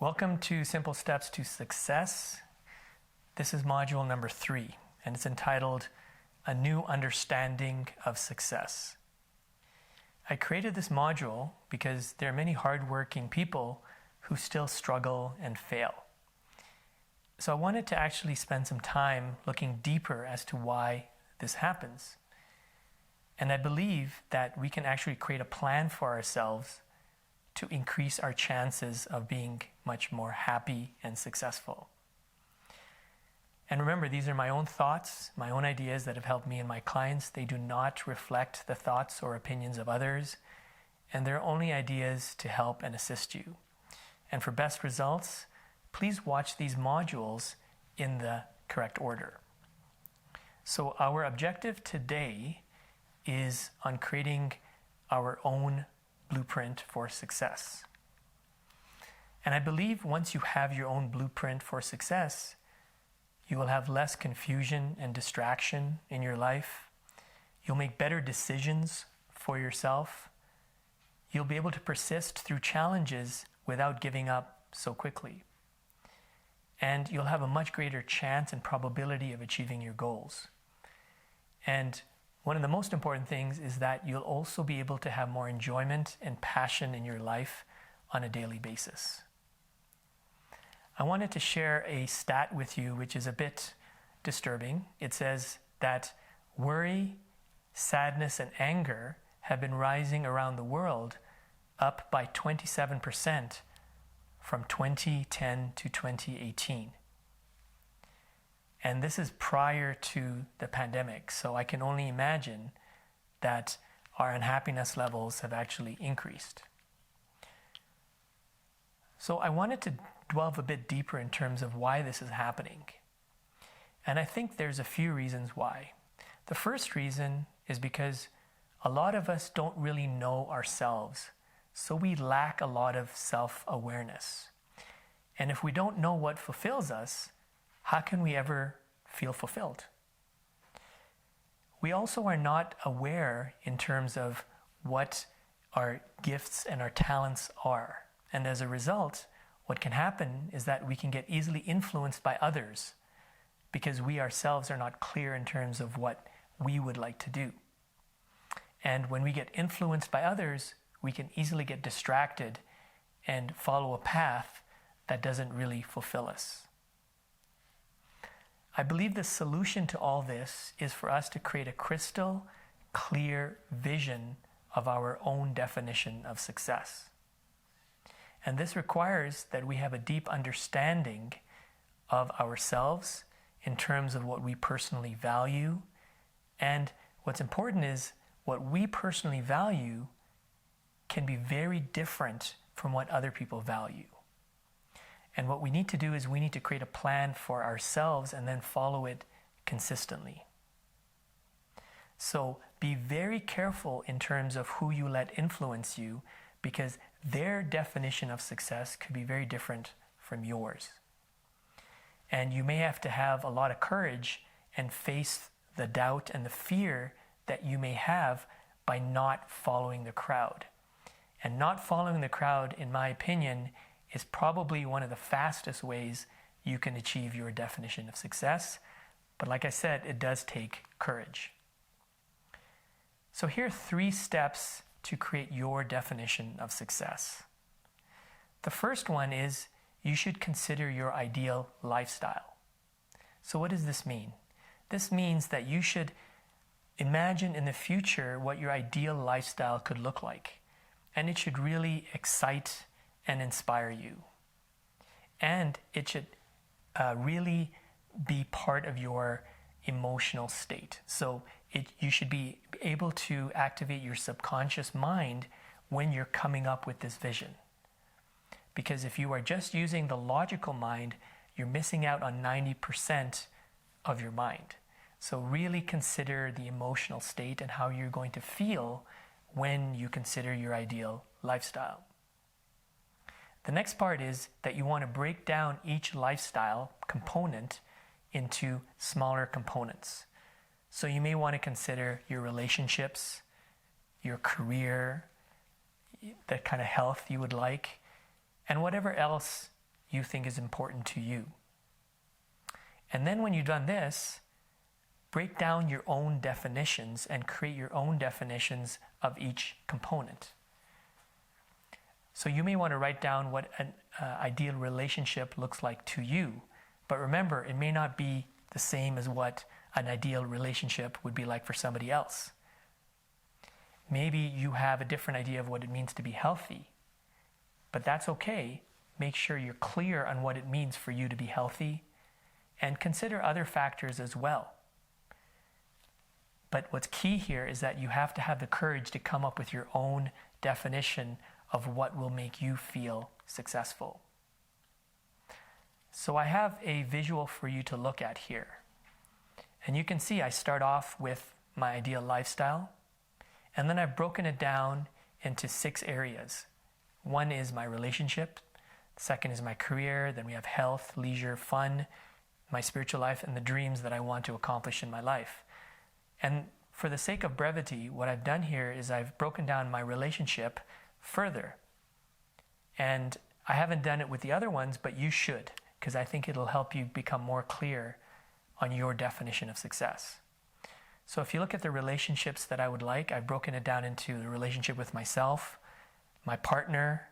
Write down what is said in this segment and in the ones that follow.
Welcome to Simple Steps to Success. This is module number 3, and it's entitled A New Understanding of Success. I created this module because there are many hardworking people who still struggle and fail. So I wanted to actually spend some time looking deeper as to why this happens. And I believe that we can actually create a plan for ourselves to increase our chances of being much more happy and successful. And remember, these are my own thoughts, my own ideas that have helped me and my clients. They do not reflect the thoughts or opinions of others, and they're only ideas to help and assist you. And for best results, please watch these modules in the correct order. So our objective today is on creating our own blueprint for success. And I believe once you have your own blueprint for success, you will have less confusion and distraction in your life. You'll make better decisions for yourself. You'll be able to persist through challenges without giving up so quickly. And you'll have a much greater chance and probability of achieving your goals. And one of the most important things is that you'll also be able to have more enjoyment and passion in your life on a daily basis. I wanted to share a stat with you which is a bit disturbing. It says that worry, sadness, and anger have been rising around the world, up by 27% from 2010 to 2018. And this is prior to the pandemic, so I can only imagine that our unhappiness levels have actually increased. So I wanted to delve a bit deeper in terms of why this is happening. And I think there's a few reasons why. The first reason is because a lot of us don't really know ourselves, so we lack a lot of self-awareness. And if we don't know what fulfills us, how can we ever feel fulfilled? We also are not aware in terms of what our gifts and our talents are. And as a result, what can happen is that we can get easily influenced by others because we ourselves are not clear in terms of what we would like to do. And when we get influenced by others, we can easily get distracted and follow a path that doesn't really fulfill us. I believe the solution to all this is for us to create a crystal clear vision of our own definition of success. And this requires that we have a deep understanding of ourselves in terms of what we personally value. And what's important is what we personally value can be very different from what other people value. And what we need to do is we need to create a plan for ourselves and then follow it consistently. So be very careful in terms of who you let influence you, because their definition of success could be very different from yours. And you may have to have a lot of courage and face the doubt and the fear that you may have by not following the crowd. And not following the crowd, in my opinion, is probably one of the fastest ways you can achieve your definition of success. But like I said, it does take courage. So here are 3 steps to create your definition of success. The first one is you should consider your ideal lifestyle. So what does this mean? This means that you should imagine in the future what your ideal lifestyle could look like. And it should really excite and inspire you. And it should really be part of your emotional state. So you should be able to activate your subconscious mind when you're coming up with this vision. Because if you are just using the logical mind, you're missing out on 90% of your mind. So really consider the emotional state and how you're going to feel when you consider your ideal lifestyle. The next part is that you want to break down each lifestyle component into smaller components. So you may want to consider your relationships, your career, the kind of health you would like, and whatever else you think is important to you. And then when you've done this, break down your own definitions and create your own definitions of each component. So you may want to write down what an ideal relationship looks like to you. But remember, it may not be the same as what an ideal relationship would be like for somebody else. Maybe you have a different idea of what it means to be healthy. But that's okay. Make sure you're clear on what it means for you to be healthy, and consider other factors as well. But what's key here is that you have to have the courage to come up with your own definition of what will make you feel successful. So I have a visual for you to look at here. And you can see I start off with my ideal lifestyle, and then I've broken it down into 6 areas. One is my relationship, second is my career, then we have health, leisure, fun, my spiritual life, and the dreams that I want to accomplish in my life. And for the sake of brevity, what I've done here is I've broken down my relationship further. And I haven't done it with the other ones, but you should, because I think it'll help you become more clear on your definition of success. So if you look at the relationships that I would like, I've broken it down into the relationship with myself, my partner,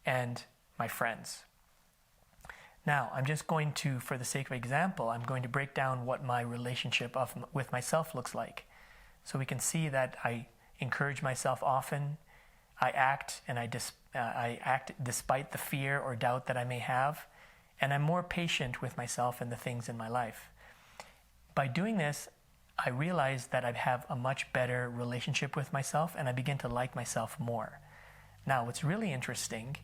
and my friends. Now, I'm just going to, for the sake of example, I'm going to break down what my relationship with myself looks like. So we can see that I encourage myself often, I act despite the fear or doubt that I may have, and I'm more patient with myself and the things in my life. By doing this, I realize that I have a much better relationship with myself, and I begin to like myself more. Now, what's really interesting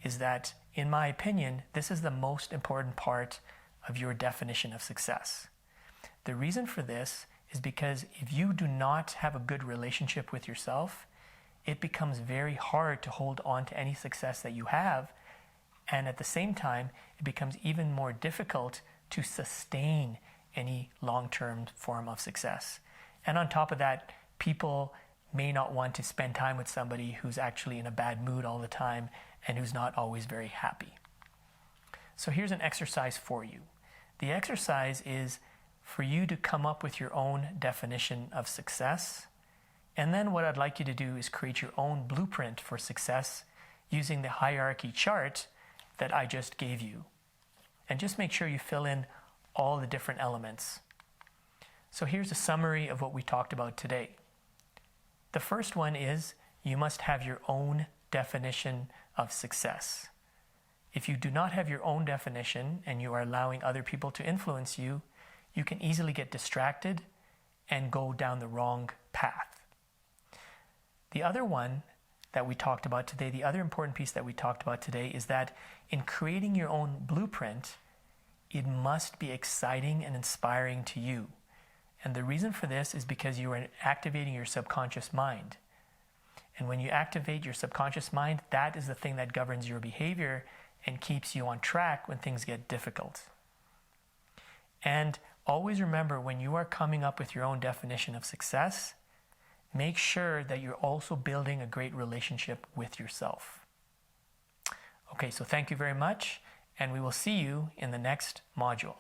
is that, in my opinion, this is the most important part of your definition of success. The reason for this is because if you do not have a good relationship with yourself, it becomes very hard to hold on to any success that you have, and at the same time, it becomes even more difficult to sustain any long-term form of success. And on top of that, people may not want to spend time with somebody who's actually in a bad mood all the time and who's not always very happy. So here's an exercise for you. The exercise is for you to come up with your own definition of success. And then what I'd like you to do is create your own blueprint for success using the hierarchy chart that I just gave you. And just make sure you fill in all the different elements. So here's a summary of what we talked about today. The first one is you must have your own definition of success. If you do not have your own definition and you are allowing other people to influence you, you can easily get distracted and go down the wrong path. The other one that we talked about today, the other important piece that we talked about today is that in creating your own blueprint, it must be exciting and inspiring to you. And the reason for this is because you are activating your subconscious mind. And when you activate your subconscious mind, that is the thing that governs your behavior and keeps you on track when things get difficult. And always remember, when you are coming up with your own definition of success, make sure that you're also building a great relationship with yourself. Okay, so thank you very much, and we will see you in the next module.